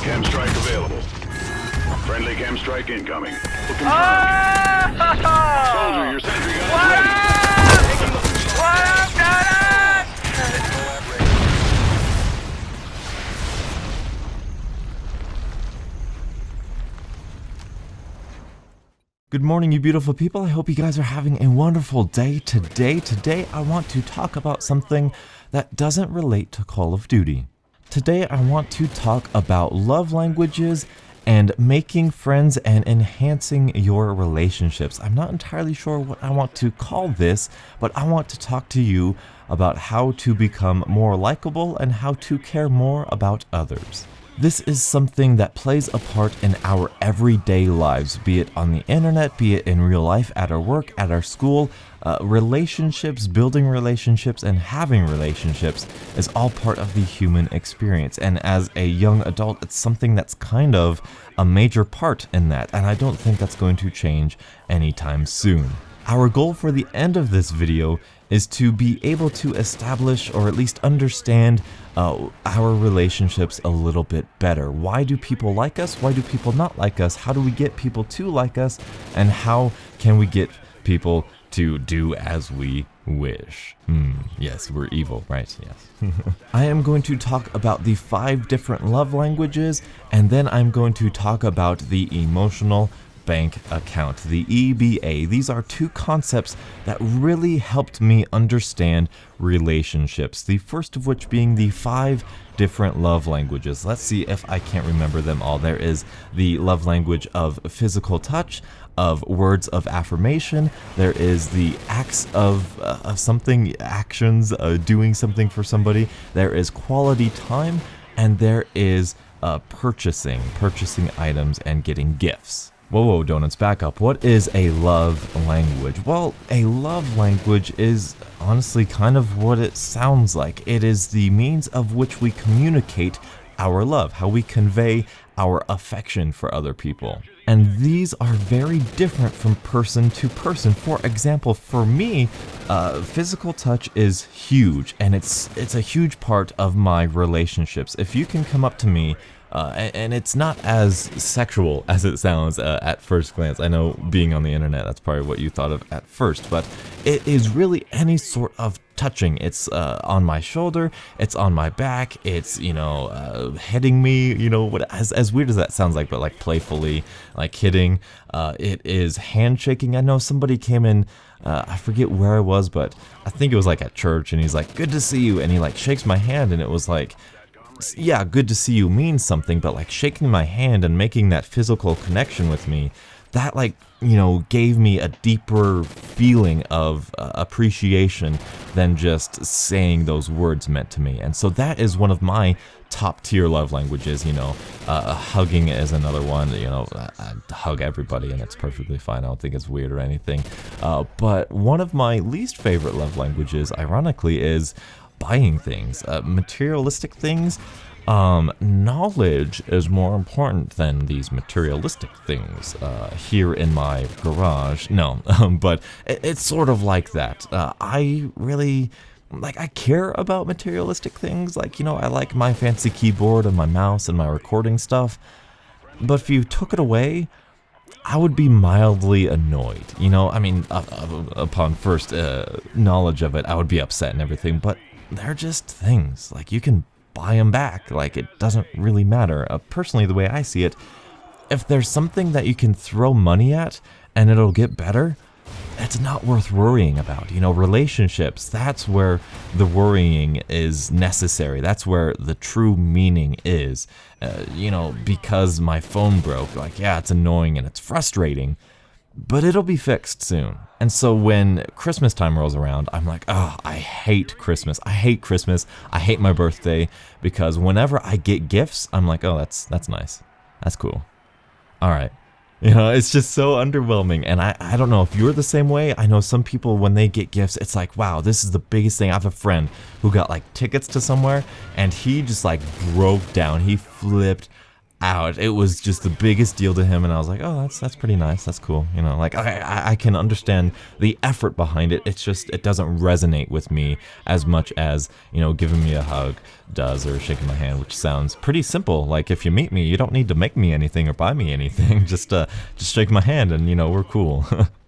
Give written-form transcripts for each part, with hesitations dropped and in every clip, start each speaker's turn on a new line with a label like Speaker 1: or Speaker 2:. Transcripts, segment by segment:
Speaker 1: Chem strike available. Friendly chem strike incoming. Confirmed. Soldier, your sentry gun is ready.
Speaker 2: What up, Dennis?
Speaker 3: Good morning, you beautiful people. I hope you guys are having a wonderful day today. I want to talk about something that doesn't relate to Call of Duty. Today I want to talk about love languages and making friends and enhancing your relationships. I'm not entirely sure what I want to call this, but I want to talk to you about how to become more likable and how to care more about others. This is something that plays a part in our everyday lives, be it on the internet, be it in real life, at our work, at our school. Relationships, building relationships, and having relationships is all part of the human experience. And as a young adult, it's something that's kind of a major part in that, and I don't think that's going to change anytime soon. Our goal for the end of this video is to be able to establish or at least understand our relationships a little bit better. Why do people like us? Why do people not like us? How do we get people to like us? And how can we get people to do as we wish? Yes, we're evil, right? Yes. I am going to talk about the 5 different love languages, and then I'm going to talk about the emotional bank account, the EBA. These are 2 concepts that really helped me understand relationships. The first of which being the 5 different love languages. Let's see if I can't remember them all. There is the love language of physical touch, of words of affirmation. There is the acts of something, actions, doing something for somebody. There is quality time, and there is purchasing items and getting gifts. Whoa, donuts, back up. What is a love language? Well, a love language is honestly kind of what it sounds like. It is the means of which we communicate our love, how we convey our affection for other people. And these are very different from person to person. For example, for me, physical touch is huge, and it's a huge part of my relationships. If you can come up to me, and it's not as sexual as it sounds at first glance. I know being on the internet, that's probably what you thought of at first, but it is really any sort of touching. It's on my shoulder, it's on my back, it's, hitting me, as weird as that sounds like, but like playfully, like hitting. It is handshaking. I know somebody came in, I forget where I was, but I think it was like at church, and he's like, "Good to see you," and he like shakes my hand, and it was like, yeah, good to see you means something, but like shaking my hand and making that physical connection with me, that gave me a deeper feeling of appreciation than just saying those words meant to me. And so that is one of my top tier love languages. Hugging is another one. I hug everybody, and it's perfectly fine. I don't think it's weird or anything. But one of my least favorite love languages, ironically, is buying things, materialistic things. Knowledge is more important than these materialistic things here in my garage. No, but it's sort of like that. I really, I care about materialistic things. I like my fancy keyboard and my mouse and my recording stuff. But if you took it away, I would be mildly annoyed. Upon first knowledge of it, I would be upset and everything, but they're just things. You can buy them back. It doesn't really matter. Personally, the way I see it, if there's something that you can throw money at and it'll get better, it's not worth worrying about. Relationships, that's where the worrying is necessary. That's where the true meaning is. Because my phone broke, yeah, it's annoying and it's frustrating, but it'll be fixed soon. And so when Christmas time rolls around, I'm like, oh, I hate Christmas. I hate my birthday, because whenever I get gifts, I'm like, oh, that's nice. That's cool. All right. It's just so underwhelming. And I don't know if you're the same way. I know some people, when they get gifts, it's like, wow, this is the biggest thing. I have a friend who got tickets to somewhere, and he just broke down. He flipped out. It was just the biggest deal to him, and I was like, oh, that's pretty nice. That's cool. You know, like I can understand the effort behind it. It's just it doesn't resonate with me as much as, you know, giving me a hug does, or shaking my hand, which sounds pretty simple. Like, if you meet me, you don't need to make me anything or buy me anything. Just shake my hand, and you know, we're cool.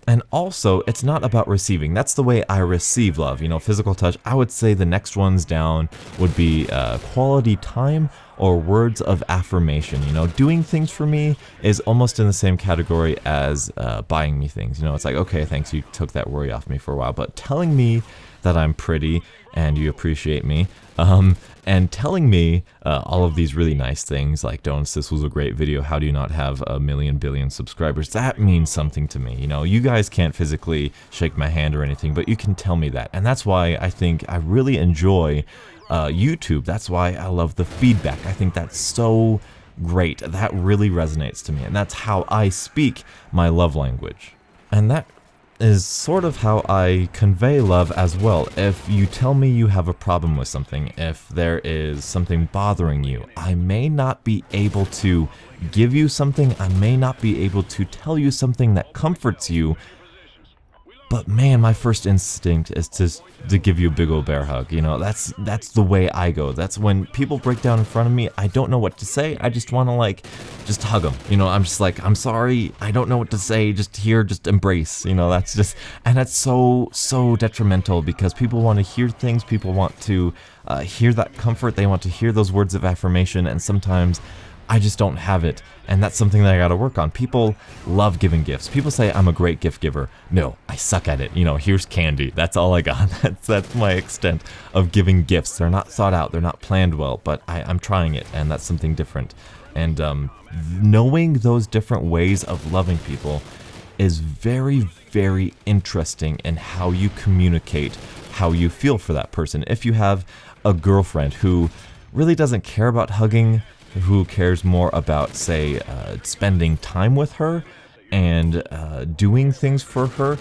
Speaker 3: And also, it's not about receiving. That's the way I receive love. You know, physical touch. I would say the next ones down would be quality time or words of affirmation. You know, doing things for me is almost in the same category as buying me things. You know, it's like, okay, thanks, you took that worry off me for a while. But telling me that I'm pretty and you appreciate me, and telling me all of these really nice things like, Donuts, this was a great video, how do you not have a million billion subscribers? That means something to me. You know, you guys can't physically shake my hand or anything, but you can tell me that. And that's why I think I really enjoy YouTube. That's why I love the feedback. I think that's so great. That really resonates to me. And that's how I speak my love language. And that is sort of how I convey love as well. If you tell me you have a problem with something, if there is something bothering you, I may not be able to give you something, I may not be able to tell you something that comforts you, but man, my first instinct is to give you a big old bear hug. You know, that's the way I go. That's when people break down in front of me, I don't know what to say. I just want to just hug them. You know, I'm just like, I'm sorry, I don't know what to say. Just embrace. You know, and that's so detrimental, because people want to hear things. People want to hear that comfort. They want to hear those words of affirmation, and sometimes I just don't have it, and that's something that I gotta work on. People love giving gifts. People say I'm a great gift giver. No, I suck at it. You know, here's candy. That's all I got. That's my extent of giving gifts. They're not thought out. They're not planned well, but I'm trying it, and that's something different. And knowing those different ways of loving people is very, very interesting in how you communicate how you feel for that person. If you have a girlfriend who really doesn't care about hugging, who cares more about, say, spending time with her and doing things for her.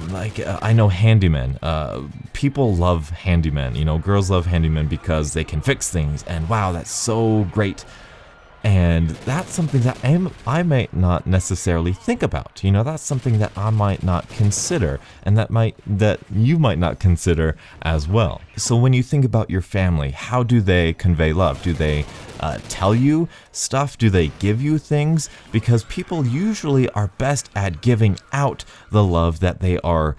Speaker 3: Like, I know handymen. People love handymen. You know, girls love handymen because they can fix things. And wow, that's so great. And that's something that I might not necessarily think about. You know, that's something that I might not consider, and that you might not consider as well. So when you think about your family, how do they convey love? Do they tell you stuff? Do they give you things? Because people usually are best at giving out the love that they are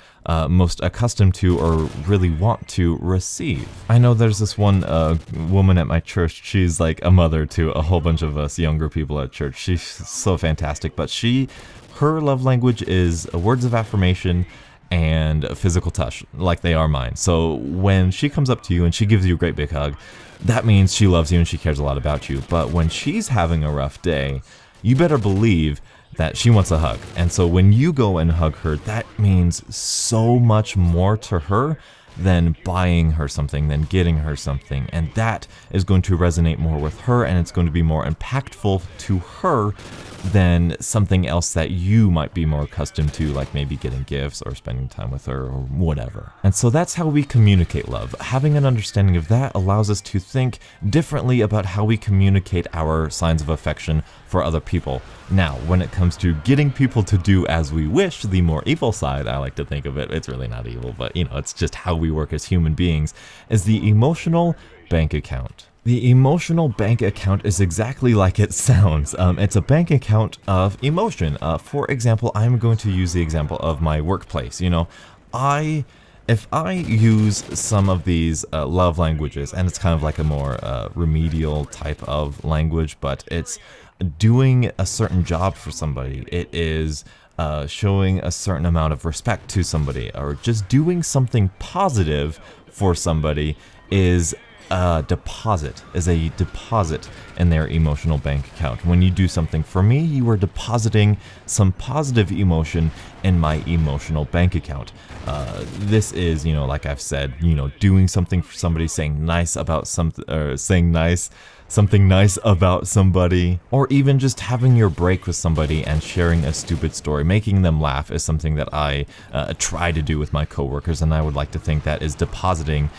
Speaker 3: most accustomed to or really want to receive. I know there's this one woman at my church. She's like a mother to a whole bunch of us younger people at church. She's so fantastic, but her love language is words of affirmation and physical touch, like they are mine. So when she comes up to you and she gives you a great big hug, that means she loves you and she cares a lot about you. But when she's having a rough day, you better believe that she wants a hug. And so when you go and hug her, that means so much more to her than buying her something, than getting her something. And that is going to resonate more with her, and it's going to be more impactful to her than something else that you might be more accustomed to, like maybe getting gifts or spending time with her or whatever. And so that's how we communicate love. Having an understanding of that allows us to think differently about how we communicate our signs of affection for other people. Now, when it comes to getting people to do as we wish, the more evil side, I like to think of it, it's really not evil, but you know, it's just how we work as human beings, is the emotional bank account. The emotional bank account is exactly like it sounds. It's a bank account of emotion. For example, I'm going to use the example of my workplace. You know, if I use some of these love languages, and it's kind of like a more remedial type of language, but it's doing a certain job for somebody. It is showing a certain amount of respect to somebody, or just doing something positive for somebody is a deposit in their emotional bank account. When you do something for me, you are depositing some positive emotion in my emotional bank account. This is, you know, like I've said, you know, doing something for somebody, saying nice about something, or saying nice something nice about somebody, or even just having your break with somebody and sharing a stupid story, making them laugh is something that I try to do with my coworkers, and I would like to think that is depositing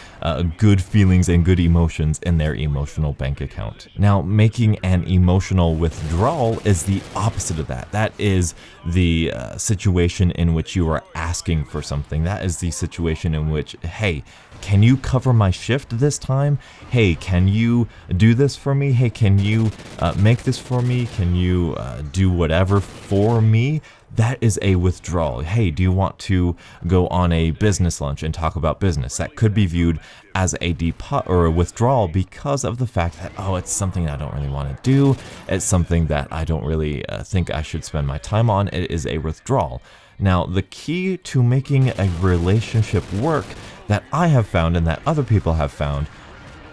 Speaker 3: good feelings and good emotions in their emotional bank account. Now, making an emotional withdrawal is the opposite of that. That is the situation in which you are asking for something. That is the situation in which, hey, can you cover my shift this time? Hey, can you do this for me? Hey, can you make this for me? Can you do whatever for me? That is a withdrawal. Hey, do you want to go on a business lunch and talk about business? That could be viewed as a withdrawal because of the fact that, oh, it's something I don't really want to do. It's something that I don't really think I should spend my time on. It is a withdrawal. Now, the key to making a relationship work that I have found and that other people have found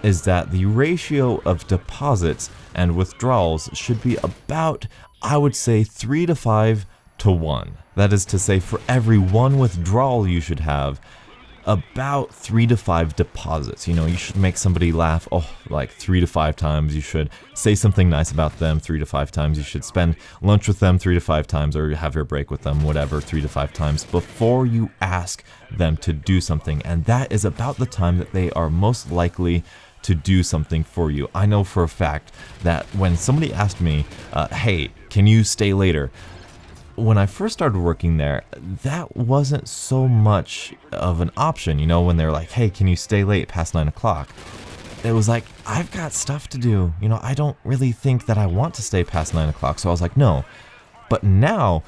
Speaker 3: is that the ratio of deposits and withdrawals should be about, I would say, 3 to 5 to 1. That is to say, for every one withdrawal you should have about 3 to 5 deposits. You know, you should make somebody laugh, like 3 to 5 times. You should say something nice about them 3 to 5 times. You should spend lunch with them 3 to 5 times, or have your break with them, whatever, 3 to 5 times before you ask them to do something. And that is about the time that they are most likely to do something for you. I know for a fact that when somebody asked me, hey, can you stay later? When I first started working there, that wasn't so much of an option, you know, when they're like, hey, can you stay late past 9 o'clock? It was like, I've got stuff to do. You know, I don't really think that I want to stay past 9 o'clock. So I was like, no. But now,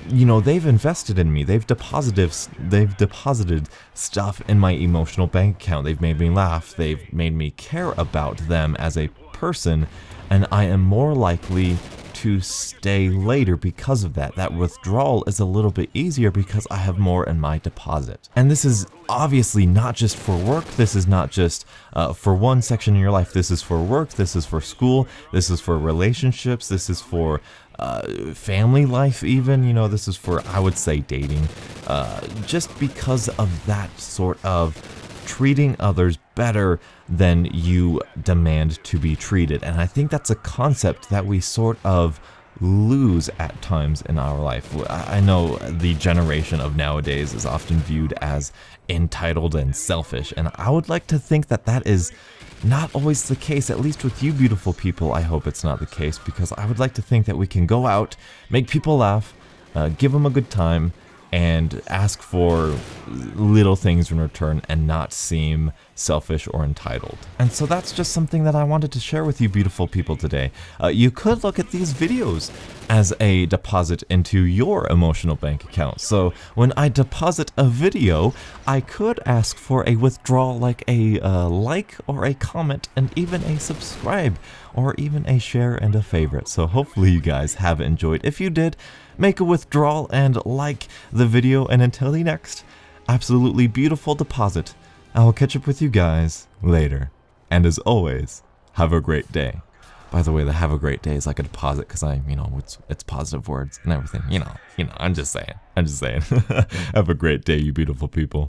Speaker 3: you know, they've invested in me. They've deposited stuff in my emotional bank account. They've made me laugh. They've made me care about them as a person. And I am more likely to stay later because of that. That withdrawal is a little bit easier because I have more in my deposit. And this is obviously not just for work. This is not just for one section in your life. This is for work. This is for school. This is for relationships. This is for family life even. You know, this is for, I would say, dating. Just because of that sort of treating others better than you demand to be treated. And I think that's a concept that we sort of lose at times in our life. I know the generation of nowadays is often viewed as entitled and selfish, and I would like to think that that is not always the case, at least with you beautiful people. I hope it's not the case, because I would like to think that we can go out, make people laugh, give them a good time, and ask for little things in return and not seem selfish or entitled. And so that's just something that I wanted to share with you beautiful people today. You could look at these videos as a deposit into your emotional bank account. So when I deposit a video, I could ask for a withdrawal, like a like or a comment and even a subscribe or even a share and a favorite. So hopefully you guys have enjoyed. If you did, make a withdrawal and like the video, and until the next absolutely beautiful deposit, I will catch up with you guys later. And as always, have a great day. By the way, the have a great day is like a deposit because it's positive words and everything. You know, I'm just saying. Have a great day, you beautiful people.